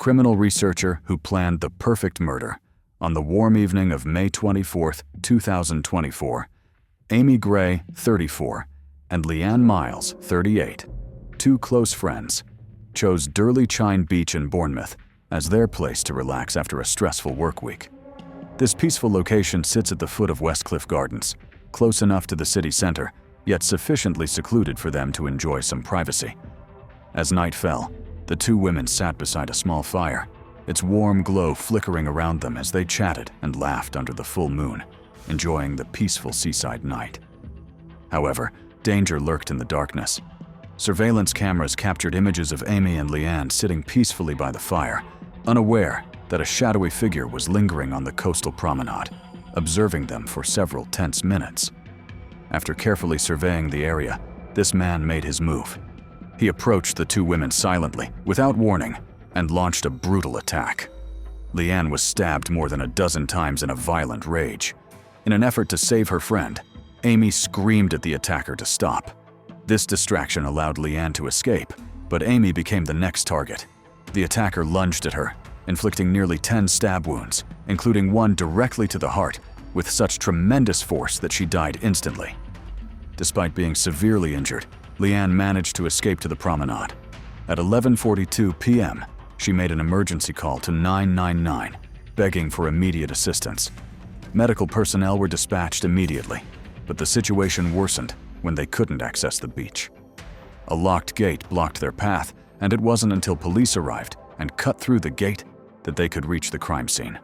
criminal researcher who planned the perfect murder. On the warm evening of May 24, 2024, Amie Gray, 34, and Leanne Miles, 38, two close friends, chose Durley Chine Beach in Bournemouth as their place to relax after a stressful work week. This peaceful location sits at the foot of Westcliff Gardens, close enough to the city center, yet sufficiently secluded for them to enjoy some privacy. As night fell, the two women sat beside a small fire, its warm glow flickering around them as they chatted and laughed under the full moon, enjoying the peaceful seaside night. However, danger lurked in the darkness. Surveillance cameras captured images of Amie and Leanne sitting peacefully by the fire, unaware that a shadowy figure was lingering on the coastal promenade, observing them for several tense minutes. After carefully surveying the area, this man made his move. He approached the two women silently, without warning, and launched a brutal attack. Leanne was stabbed more than a dozen times in a violent rage. In an effort to save her friend, Amie screamed at the attacker to stop. This distraction allowed Leanne to escape, but Amie became the next target. The attacker lunged at her, inflicting nearly 10 stab wounds, including one directly to the heart, with such tremendous force that she died instantly. Despite being severely injured, Leanne managed to escape to the promenade. At 11:42 p.m., she made an emergency call to 999, begging for immediate assistance. Medical personnel were dispatched immediately, but the situation worsened when they couldn't access the beach. A locked gate blocked their path, and it wasn't until police arrived and cut through the gate that they could reach the crime scene.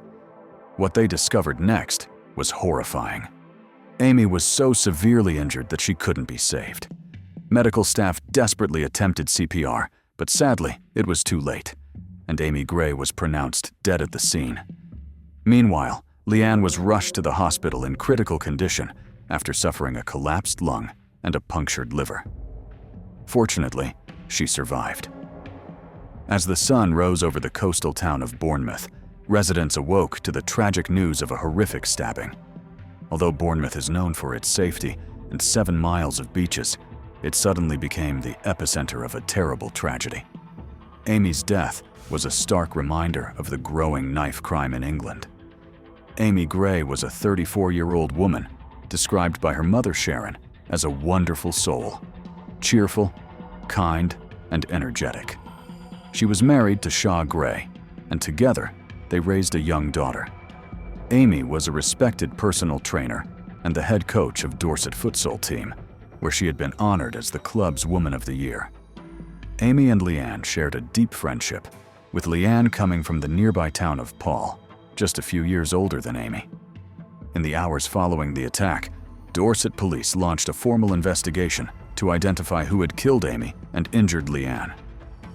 What they discovered next was horrifying. Amie was so severely injured that she couldn't be saved. Medical staff desperately attempted CPR, but sadly, it was too late, and Amie Gray was pronounced dead at the scene. Meanwhile, Leanne was rushed to the hospital in critical condition after suffering a collapsed lung and a punctured liver. Fortunately, she survived. As the sun rose over the coastal town of Bournemouth, residents awoke to the tragic news of a horrific stabbing. Although Bournemouth is known for its safety and 7 miles of beaches, it suddenly became the epicenter of a terrible tragedy. Amie's death was a stark reminder of the growing knife crime in England. Amie Gray was a 34-year-old woman, described by her mother Sharon as a wonderful soul, cheerful, kind, and energetic. She was married to Shaw Gray, and together they raised a young daughter. Amie was a respected personal trainer and the head coach of Dorset futsal team, where she had been honored as the club's Woman of the Year. Amie and Leanne shared a deep friendship, with Leanne coming from the nearby town of Paul, just a few years older than Amie. In the hours following the attack, Dorset police launched a formal investigation to identify who had killed Amie and injured Leanne.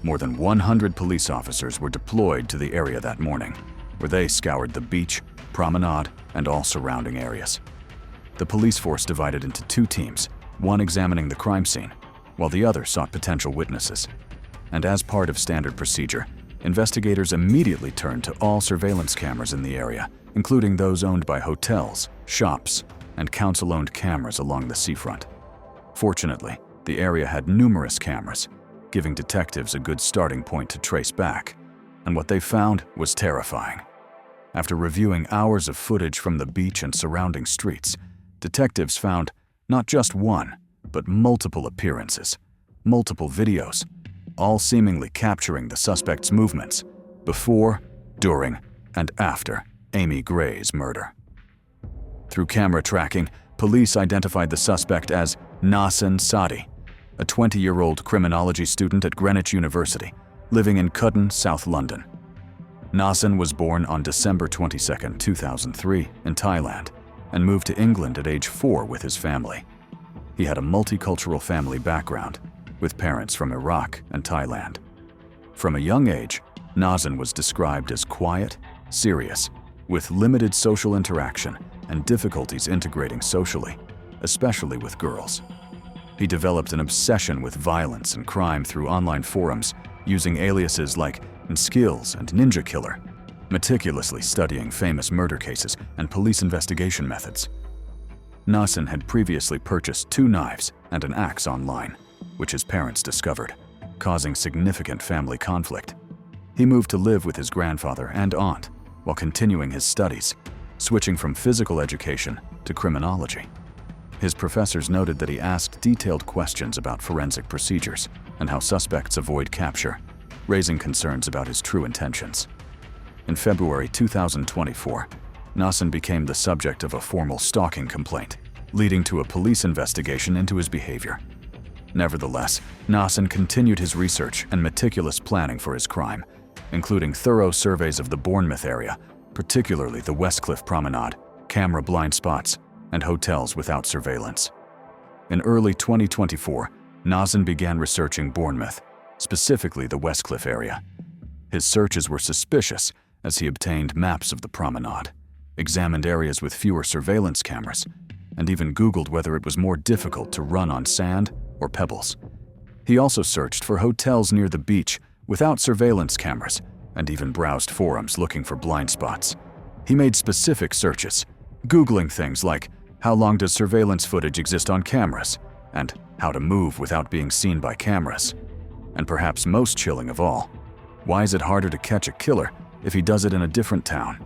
More than 100 police officers were deployed to the area that morning, where they scoured the beach, promenade, and all surrounding areas. The police force divided into 2 teams, one examining the crime scene, while the other sought potential witnesses. And as part of standard procedure, investigators immediately turned to all surveillance cameras in the area, including those owned by hotels, shops, and council-owned cameras along the seafront. Fortunately, the area had numerous cameras, giving detectives a good starting point to trace back, and what they found was terrifying. After reviewing hours of footage from the beach and surrounding streets, detectives found not just one, but multiple appearances, multiple videos, all seemingly capturing the suspect's movements before, during, and after Amie Gray's murder. Through camera tracking, police identified the suspect as Nasen Saadi, a 20-year-old criminology student at Greenwich University, living in Cudden, South London. Nasen was born on December 22, 2003, in Thailand, and moved to England at age 4 with his family. He had a multicultural family background, with parents from Iraq and Thailand. From a young age, Nasen was described as quiet, serious, with limited social interaction and difficulties integrating socially, especially with girls. He developed an obsession with violence and crime through online forums, using aliases like Skills and Ninja Killer, meticulously studying famous murder cases and police investigation methods. Nasen had previously purchased 2 knives and an axe online, which his parents discovered, causing significant family conflict. He moved to live with his grandfather and aunt while continuing his studies, switching from physical education to criminology. His professors noted that he asked detailed questions about forensic procedures and how suspects avoid capture, raising concerns about his true intentions. In February 2024, Nasen became the subject of a formal stalking complaint, leading to a police investigation into his behavior. Nevertheless, Nasen continued his research and meticulous planning for his crime, including thorough surveys of the Bournemouth area, particularly the Westcliff Promenade, camera blind spots, and hotels without surveillance. In early 2024, Nasen began researching Bournemouth, specifically the Westcliff area. His searches were suspicious as he obtained maps of the promenade, examined areas with fewer surveillance cameras, and even Googled whether it was more difficult to run on sand or pebbles. He also searched for hotels near the beach without surveillance cameras and even browsed forums looking for blind spots. He made specific searches, Googling things like how long does surveillance footage exist on cameras and how to move without being seen by cameras. And perhaps most chilling of all, why is it harder to catch a killer if he does it in a different town?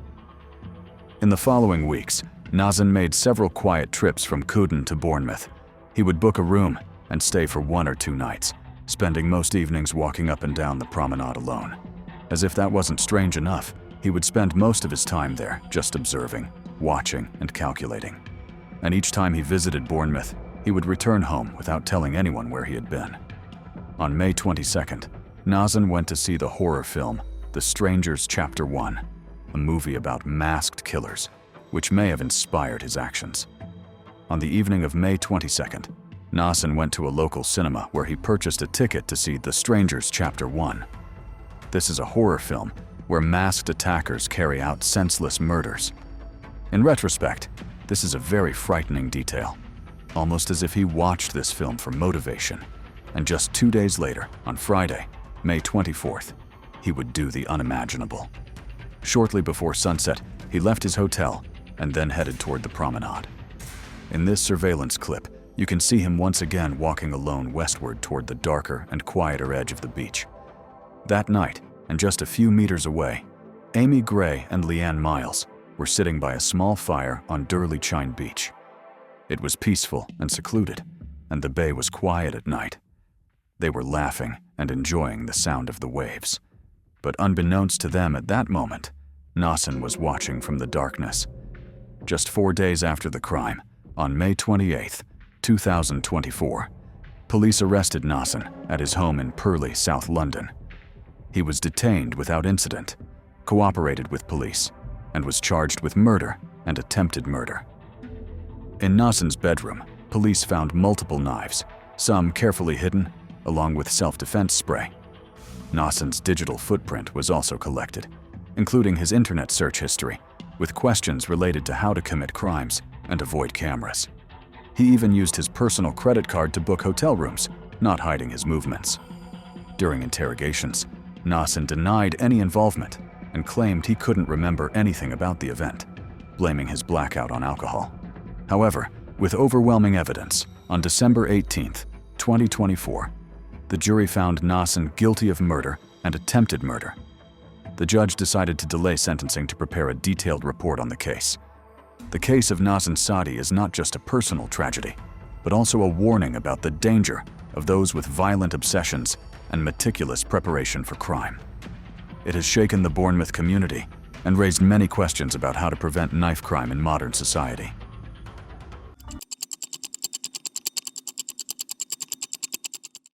In the following weeks, Nasen made several quiet trips from Cooden to Bournemouth. He would book a room and stay for 1 or 2 nights, spending most evenings walking up and down the promenade alone. As if that wasn't strange enough, he would spend most of his time there just observing, watching, and calculating. And each time he visited Bournemouth, he would return home without telling anyone where he had been. On May 22nd, Nasen went to see the horror film The Strangers Chapter 1, a movie about masked killers, which may have inspired his actions. On the evening of May 22nd, Nasen went to a local cinema where he purchased a ticket to see The Strangers Chapter 1. This is a horror film where masked attackers carry out senseless murders. In retrospect, this is a very frightening detail, almost as if he watched this film for motivation, and just 2 days later, on Friday, May 24th, he would do the unimaginable. Shortly before sunset, he left his hotel and then headed toward the promenade. In this surveillance clip, you can see him once again walking alone westward toward the darker and quieter edge of the beach. That night, and just a few meters away, Amie Gray and Leanne Miles were sitting by a small fire on Durley-Chine Beach. It was peaceful and secluded, and the bay was quiet at night. They were laughing and enjoying the sound of the waves. But unbeknownst to them at that moment, Nasen was watching from the darkness. Just 4 days after the crime, on May 28th, 2024, police arrested Nasen at his home in Purley, South London. He was detained without incident, cooperated with police, and was charged with murder and attempted murder. In Nasen's bedroom, police found multiple knives, some carefully hidden, along with self-defense spray. Nasen's digital footprint was also collected, including his internet search history, with questions related to how to commit crimes and avoid cameras. He even used his personal credit card to book hotel rooms, not hiding his movements. During interrogations, Nasen denied any involvement and claimed he couldn't remember anything about the event, blaming his blackout on alcohol. However, with overwhelming evidence, on December 18, 2024, the jury found Nasen guilty of murder and attempted murder. The judge decided to delay sentencing to prepare a detailed report on the case. The case of Nasen Saadi is not just a personal tragedy, but also a warning about the danger of those with violent obsessions and meticulous preparation for crime. It has shaken the Bournemouth community and raised many questions about how to prevent knife crime in modern society.